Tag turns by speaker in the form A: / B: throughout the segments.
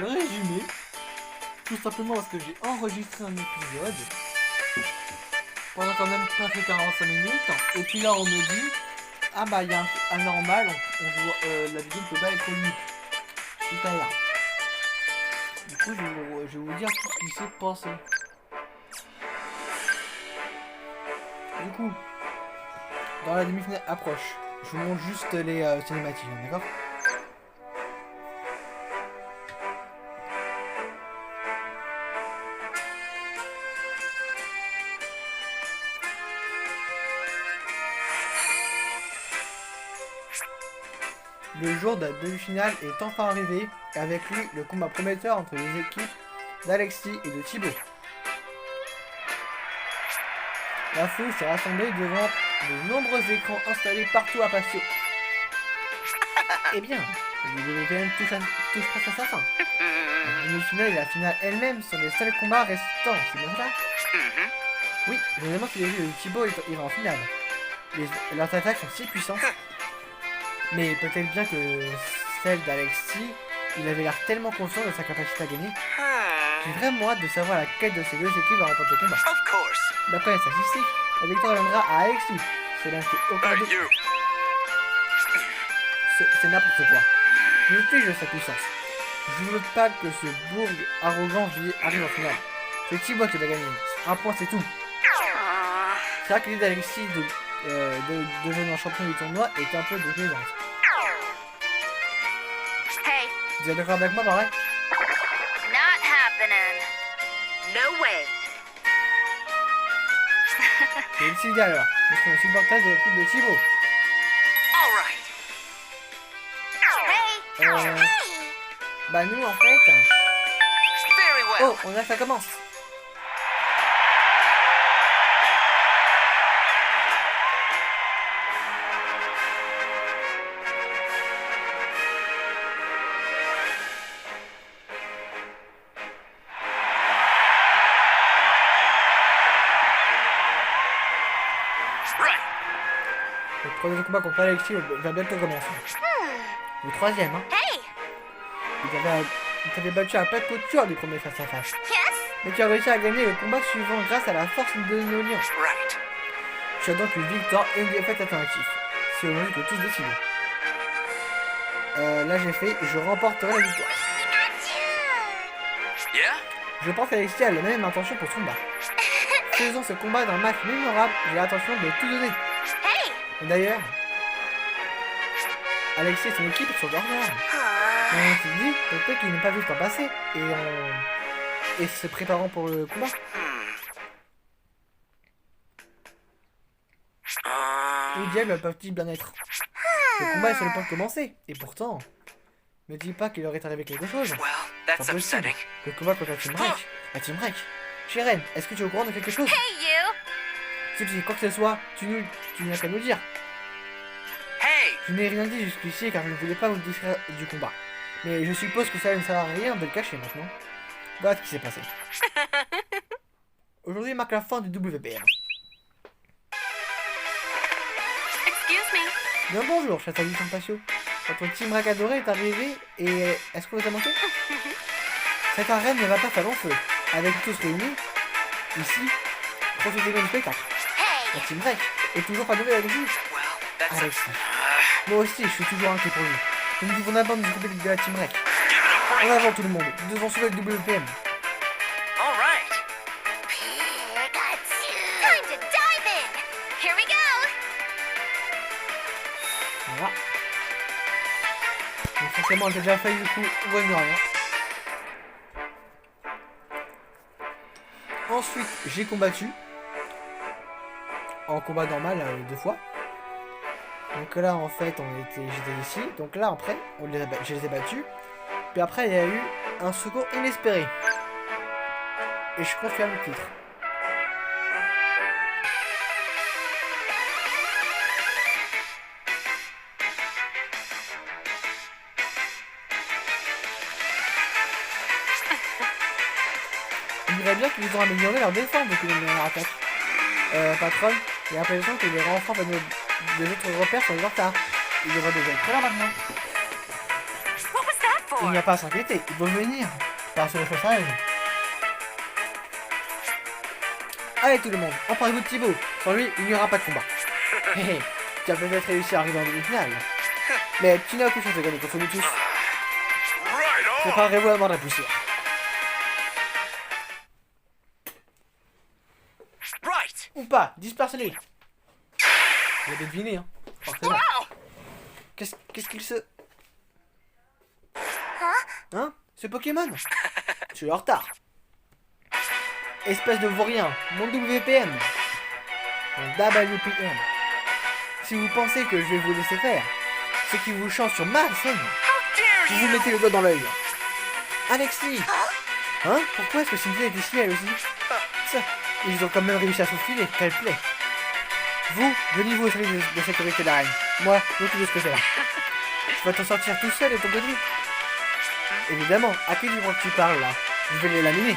A: le résumé, tout simplement parce que j'ai enregistré un épisode pendant quand même pas fait 45 minutes, et puis là on me dit ah bah il y a un anormal, la vidéo ne peut pas être lue tout à l'heure. Du coup je vais vous dire tout ce qui s'est passé. Du coup, dans la demi-finale approche, je vous montre juste les cinématiques, d'accord? Le jour de la demi-finale est enfin arrivé, et avec lui le combat prometteur entre les équipes d'Alexis et de Thibaut. La foule s'est rassemblée devant de nombreux écrans installés partout à Patio. Eh bien, le WPM touche presque à sa fin. La demi-finale et la finale elle-même sont les seuls combats restants, c'est bien ça? Oui, évidemment que les jeux de Thibaut ira en finale. Leurs attaques sont si puissantes. Mais peut-être bien que celle d'Alexis, il avait l'air tellement confiant de sa capacité à gagner. J'ai vraiment hâte de savoir laquelle de ces deux équipes va remporter le combat. D'après les statistiques, la victoire viendra à Alexis. Cela ne fait aucun doute. C'est n'importe quoi. Je fiche de sa puissance. Je veux pas que ce bourg arrogant arrive en finale. C'est Thibaut qui va gagner. Un point, c'est tout. C'est vrai que l'idée d'Alexis de devenir champion du tournoi est un peu déplaisante.
B: Hey,
A: Vous êtes d'accord avec moi, pareil?
B: not happening. No way.
A: C'est décidé alors. Nous serons les supporters de l'équipe de Thibaut.
B: All right. Hey.
A: Bah nous en fait...
B: Very well.
A: Oh, on a ça commence.
B: Right.
A: Le premier combat contre Alexis va bientôt commencer. Le troisième, hein.
B: Hey.
A: Il t'avait battu à pas de couture du premier face à face.
B: Yes.
A: Mais tu as réussi à gagner le combat suivant grâce à la force de nos liens.
B: Right.
A: Tu as donc une victoire et une défaite alternative. C'est aujourd'hui que tous décident. Là j'ai fait et je remporterai la victoire.
B: Yeah.
A: Je pense qu'Alexis a la même intention pour ce combat. Faisons ce combat d'un match mémorable, j'ai l'intention de tout donner.
B: Hey.
A: Et d'ailleurs, Alexis et son équipe sont derrière. On s'est dit peut-être qu'ils n'ont pas vu le temps passer et se préparant pour le combat. Où diable peuvent-ils bien être? Le combat est sur le point de commencer, et pourtant, ne dis pas qu'il leur est arrivé quelque chose.
B: Well,
A: C'est
B: that's
A: impossible.
B: upsetting.
A: Le combat contre la Team Break. Shiren, est-ce que tu es au courant de quelque chose?
B: Hey, you.
A: Si tu dis quoi que ce soit, tu n'as qu'à nous dire.
B: Hey.
A: Je n'ai rien dit jusqu'ici car je ne voulais pas vous distraire du combat. Mais je suppose que ça ne sert à rien de le cacher maintenant. Voilà ce qui s'est passé. Aujourd'hui marque la fin du WPM.
B: Excuse me.
A: Bien bonjour, Châtelier Tempatio. Votre team Rack adoré est arrivé et est-ce qu'on vous a manqué? Cette arène ne va pas faire long feu. Avec tous réunis, ici, profitez bien du spectacle. La
B: Hey.
A: team Break est toujours pas nouvelle avec lui.
B: Well, that's
A: Alexis. Moi aussi, je suis toujours inquiet pour lui. Nous devons d'abord nous occuper de la team Break. En avant tout le monde, nous devons sauver le WPM.
B: all right. Time to dive in. Here we go.
A: Voilà. Donc forcément, j'ai déjà failli du coup revenir rien. Ensuite, j'ai combattu. En combat normal, 2 fois. Donc là, en fait, j'étais ici. Donc là, après, je les ai battus. Puis après, il y a eu un secours inespéré. Et je confirme le titre. On dirait bien qu'ils ont amélioré leur défense depuis la dernière attaque. Patron, j'ai l'impression que les renforts des autres repères sont en retard. Ils devraient déjà être là maintenant.
B: What was that for?
A: Il n'y a pas à s'inquiéter, il faut venir. Parce que ça arrive. Allez tout le monde, emparez-vous de Thibaut. Sans lui, il n'y aura pas de combat. Hé hé, tu as peut-être réussi à arriver en demi-finale. Mais tu n'as aucune chance de gagner contre nous tous. Préparez-vous à mordre la poussière. Ou pas, dispersez-les. Vous avez deviné, hein. Forcément. Qu'est-ce qu'il se... Hein? Ce Pokémon? Je suis en retard. Espèce de vaurien, mon WPM. Mon WPM. Si vous pensez que je vais vous laisser faire, ce qui vous chante sur ma scène, vous vous mettez le doigt dans l'œil. Alexis! Hein? Pourquoi est-ce que Cynthia est ici elle aussi? Ça, ils ont quand même réussi à s'enfiler, quelle plaît. Vous, venez-vous au service de sécurité de la reine. Moi, je m'occupe de ce que c'est là. Tu vas t'en sortir tout seul et ton petit. Évidemment, à qui tu crois que tu parles là? Je vais les laminer.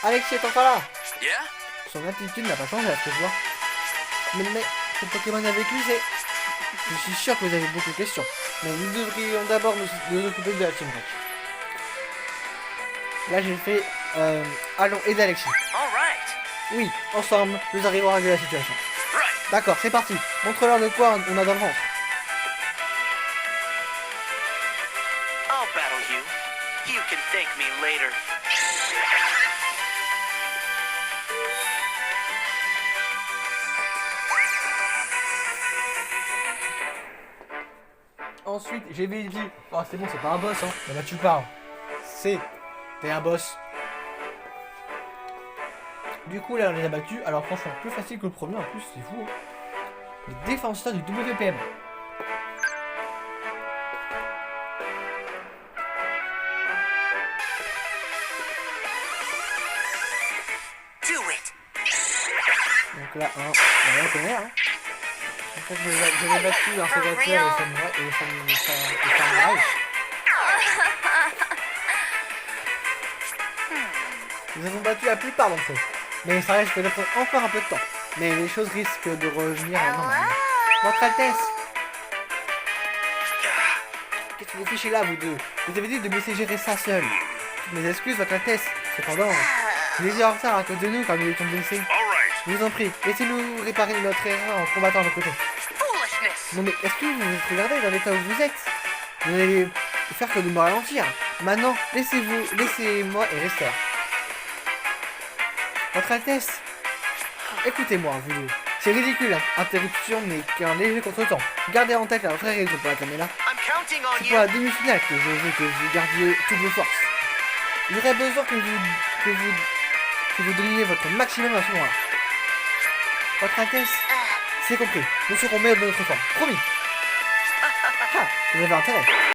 A: Alexis est encore là.
B: Yeah?
A: Son attitude n'a pas changé à ce que je vois. Mais ce Pokémon avec lui, c'est... Je suis sûr que vous avez beaucoup de questions. Mais nous devrions d'abord nous occuper de la Team Rock. Là, j'ai fait... allons aider Alexis. Oui, ensemble, nous arrivons à régler la situation. D'accord, c'est parti. Montre-leur de quoi on a dans le ventre.
B: I'll battle you. You can thank me later.
A: Ensuite, j'ai vérifié. Oh, c'est bon, c'est pas un boss, hein. Mais là, tu parles. T'es un boss. Du coup, là, on les a battus. Alors, franchement, plus facile que le premier. En plus, c'est fou. Hein. Les défenseurs du WPM. Donc là, on va connaître, hein. En fait, je l'ai battu dans ses voitures et samouraï. Nous avons battu la plupart d'entre eux. Mais ça risque de prendre encore un peu de temps. Mais les choses risquent de revenir à normal. Votre Altesse! Qu'est-ce que vous fichez là, vous deux? Vous avez dit de me laisser gérer ça seul. Toutes mes excuses, Votre Altesse. Cependant, vous étiez en retard à cause de nous quand nous étions blessés. Je vous en prie, laissez-nous réparer notre erreur en combattant de votre côté. Non mais est-ce que vous vous êtes regardé dans l'état où vous êtes? Vous allez faire que de me ralentir. Maintenant, laissez-moi et restez là. Votre Altesse, écoutez-moi, vous deux. C'est ridicule, hein. Interruption n'est qu'un léger contretemps. Gardez en tête la vraie raison pour laquelle on est là. C'est pour la demi-finale que je veux que vous gardiez toutes vos forces. J'aurais besoin que vous donniez votre maximum à ce moment-là. Votre Altesse, c'est compris. Nous serons meilleurs de notre forme. Promis. Ah, vous avez intérêt.